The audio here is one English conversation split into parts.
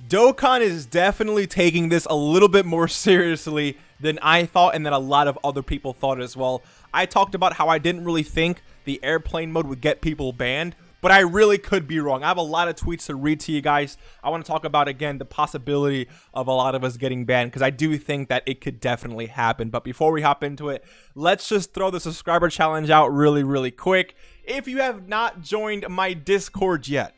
Dokkan is definitely taking this a little bit more seriously than I thought and that a lot of other people thought as well. I talked about how I didn't really think the airplane mode would get people banned, but I really could be wrong. I have a lot of tweets to read to you guys. I want to talk about, again, the possibility of a lot of us getting banned, because I do think that it could definitely happen. But before we hop into it, let's just throw the subscriber challenge out really quick. If you have not joined my Discord yet,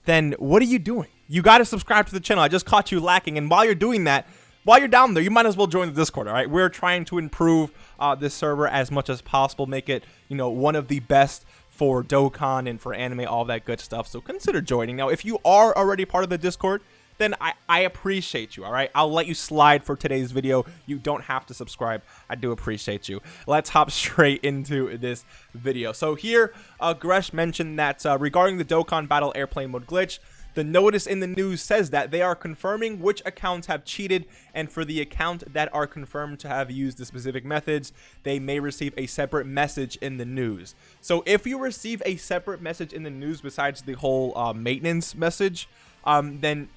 then what are you doing? You got to subscribe to the channel. I just caught you lacking. And while you're doing that, while you're down there, you might as well join the Discord, all right? We're trying to improve this server as much as possible, make it, you know, one of the best for Dokkan and for anime, all that good stuff. So consider joining. Now, if you are already part of the Discord, then I appreciate you, all right? I'll let you slide for today's video. You don't have to subscribe. I do appreciate you. Let's hop straight into this video. So here, Gresh mentioned that regarding the Dokkan Battle Airplane Mode glitch, the notice in the news says that they are confirming which accounts have cheated, and for the account that are confirmed to have used the specific methods, they may receive a separate message in the news. So if you receive a separate message in the news besides the whole maintenance message, then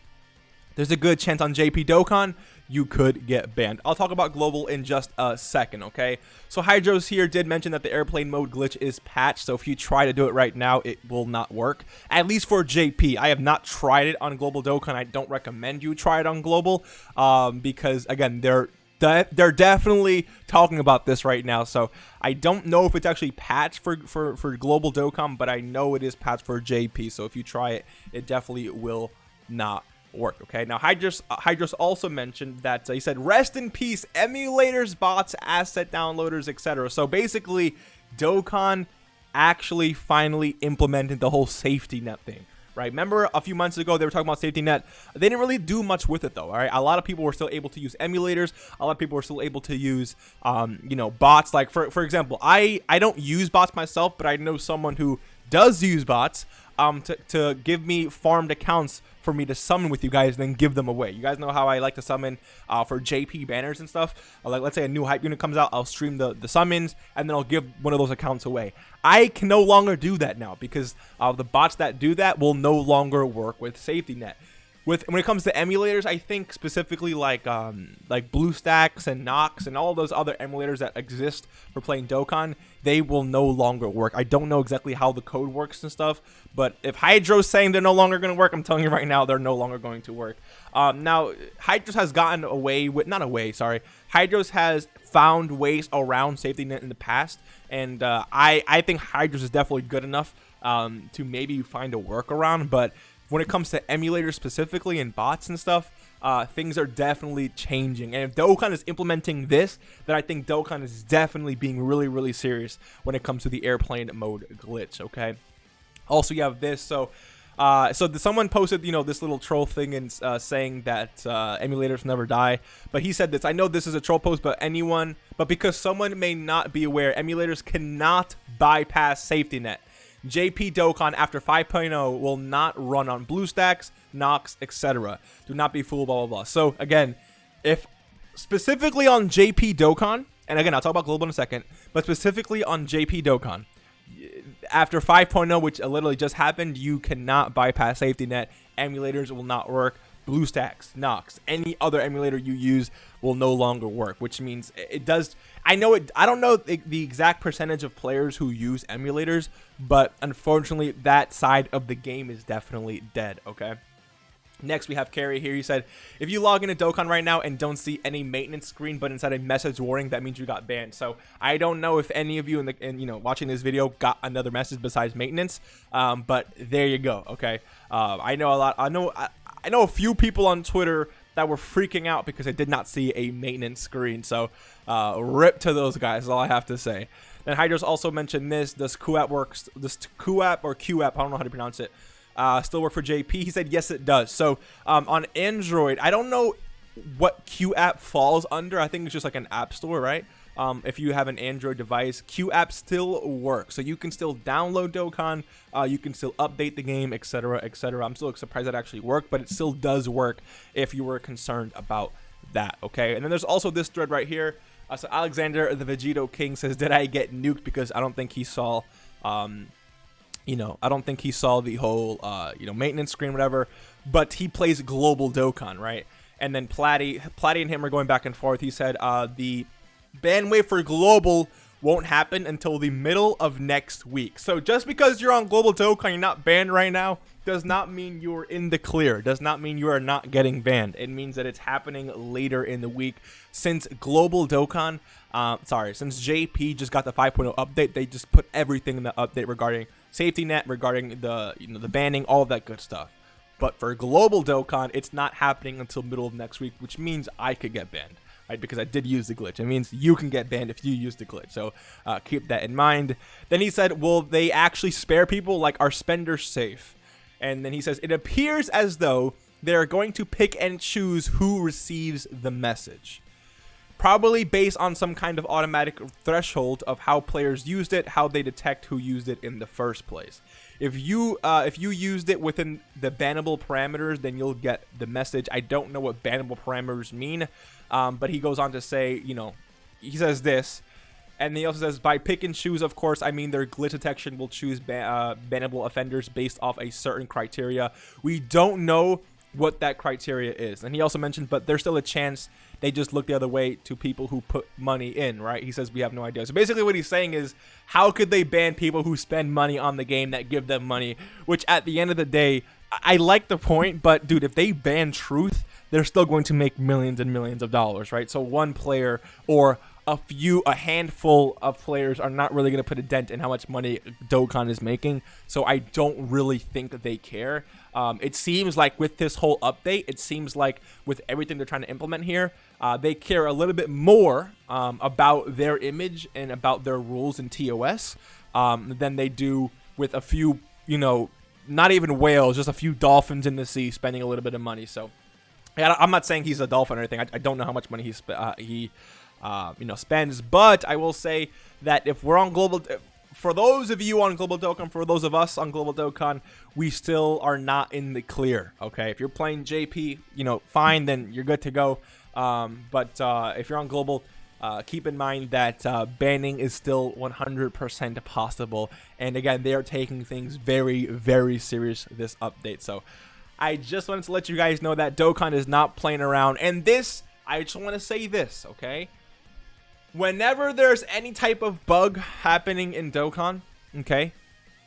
there's a good chance on JP Dokkan you could get banned. I'll talk about global in just a second, okay? So Hydros here did mention that the airplane mode glitch is patched, so if you try to do it right now, it will not work. At least for JP. I have not tried it on global Dokkan. I don't recommend you try it on global, because again, they're definitely talking about this right now. So I don't know if it's actually patched for global Dokkan, but I know it is patched for JP. So if you try it, it definitely will not work. Okay, now Hydros also mentioned that he said, rest in peace emulators, bots, asset downloaders, etc. So basically Dokkan actually finally implemented the whole safety net thing, right? Remember a few months ago they were talking about safety net. They didn't really do much with it though. All right, a lot of people were still able to use emulators. A lot of people were still able to use you know, bots. Like for example, I don't use bots myself, but I know someone who does use bots to give me farmed accounts for me to summon with you guys and then give them away. You guys know how I like to summon for JP banners and stuff. Like, let's say a new hype unit comes out, I'll stream the summons and then I'll give one of those accounts away. I can no longer do that now because the bots that do that will no longer work with safety net. When it comes to emulators, I think specifically like BlueStacks and Nox and all those other emulators that exist for playing Dokkan, they will no longer work. I don't know exactly how the code works and stuff, but if Hydro's saying they're no longer going to work, I'm telling you right now, they're no longer going to work. Now, Hydros has gotten away with, Hydros has found ways around safety net in the past, and I think Hydros is definitely good enough to maybe find a workaround, but when it comes to emulators specifically and bots and stuff, things are definitely changing. And if Dokkan is implementing this, then I think Dokkan is definitely being really serious when it comes to the airplane mode glitch, okay? Also, you have this. So someone posted, you know, this little troll thing and saying that emulators never die. But he said this. I know this is a troll post, but because someone may not be aware, emulators cannot bypass safety net. JP Dokkan after 5.0 will not run on BlueStacks, Nox, etc. Do not be fooled, blah, blah, blah. So, again, if specifically on JP Dokkan, and again, I'll talk about global in a second, but specifically on JP Dokkan, after 5.0, which literally just happened, you cannot bypass safety net. Emulators will not work. BlueStacks, Nox, any other emulator you use will no longer work, which means it does. I don't know the exact percentage of players who use emulators, but unfortunately that side of the game is definitely dead, okay? Next, we have Carrie here. He said, if you log into Dokkan right now and don't see any maintenance screen, but instead a message warning, that means you got banned. So I don't know if any of you you know, watching this video got another message besides maintenance, but there you go, okay? I know a few people on Twitter that were freaking out because they did not see a maintenance screen. So rip to those guys is all I have to say. Then Hydros also mentioned this QApp works. This QApp or QApp, I don't know how to pronounce it. Still work for JP. He said yes, it does. So on Android, I don't know what QApp falls under. I think it's just like an app store, right? If you have an Android device, QApp still works. So you can still download Dokkan, you can still update the game, etc., etc. I'm still surprised that actually worked, but it still does work if you were concerned about that, okay? And then there's also this thread right here. So Alexander the Vegito King says, did I get nuked? Because I don't think he saw, you know, I don't think he saw the whole, you know, maintenance screen, whatever. but he plays global Dokkan, right? And then Platty and him are going back and forth. He said the ban wave for global won't happen until the middle of next week. So just because you're on global Dokkan, you're not banned right now, does not mean you're in the clear. Does not mean you are not getting banned. It means that it's happening later in the week. Since global Dokkan, since JP just got the 5.0 update, they just put everything in the update regarding safety net, regarding the the banning, all of that good stuff. But for global Dokkan, it's not happening until middle of next week, which means I could get banned. Right, because I did use the glitch. It means you can get banned if you use the glitch. So keep that in mind. Then he said, will they actually spare people? Like, are spenders safe? And then he says, it appears as though they're going to pick and choose who receives the message. Probably based on some kind of automatic threshold of how players used it, how they detect who used it in the first place. If you used it within the bannable parameters, then you'll get the message. I don't know what bannable parameters mean, but he goes on to say, he says this, and he also says, by pick and choose, of course, I mean their glitch detection will choose bannable offenders based off a certain criteria. We don't know what that criteria is. And he also mentioned, but there's still a chance they just look the other way to people who put money in, right? He says we have no idea. So basically what he's saying is, how could they ban people who spend money on the game that give them money? Which at the end of the day, I like the point, but dude, if they ban truth, they're still going to make millions and millions of dollars, right? So one player or a handful of players are not really going to put a dent in how much money Dokkan is making. So I don't really think that they care. It seems like with this whole update, it seems like with everything they're trying to implement here, they care a little bit more about their image and about their rules in TOS than they do with a few, not even whales, just a few dolphins in the sea spending a little bit of money. So yeah, I'm not saying he's a dolphin or anything. I don't know how much money he spends, but I will say that if we're on global, for those of you on global Dokkan, for those of us on global Dokkan, we still are not in the clear. Okay, if you're playing JP, fine, then you're good to go. But if you're on global, keep in mind that banning is still 100% possible. And again, they are taking things very, very serious this update. So I just wanted to let you guys know that Dokkan is not playing around. And this, I just want to say this, okay? Whenever there's any type of bug happening in Dokkan, okay,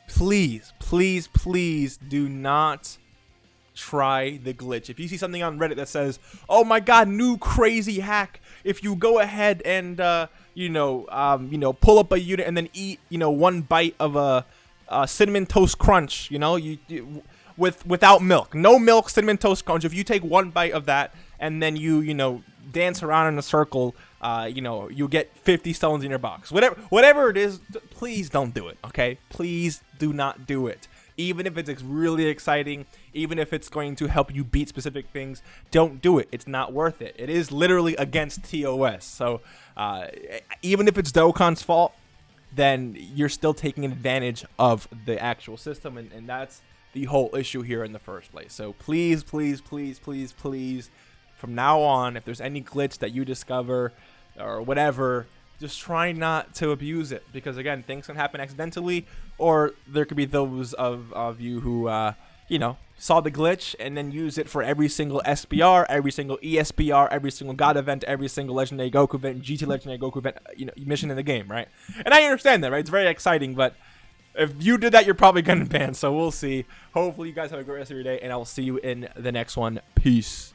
please, please, please do not try the glitch. If you see something on Reddit that says, oh my god, new crazy hack, if you go ahead and pull up a unit and then eat one bite of a cinnamon toast crunch, without milk, no milk, cinnamon toast crunch, if you take one bite of that and then you dance around in a circle, you get 50 stones in your box, whatever it is, please don't do it. Okay, please do not do it. Even if it's really exciting, even if it's going to help you beat specific things, don't do it. It's not worth it. It is literally against TOS. So even if it's Dokkan's fault, then you're still taking advantage of the actual system, and that's the whole issue here in the first place. So please, please, please, please, please, from now on, if there's any glitch that you discover or whatever, just try not to abuse it, because again, things can happen accidentally, or there could be those of you who saw the glitch and then use it for every single SBR, every single ESBR, every single God event, every single Legendary Goku event, GT Legendary Goku event, mission in the game, right? And I understand that, right? It's very exciting, but if you did that, you're probably gonna ban. So we'll see. Hopefully you guys have a great rest of your day, and I will see you in the next one. Peace.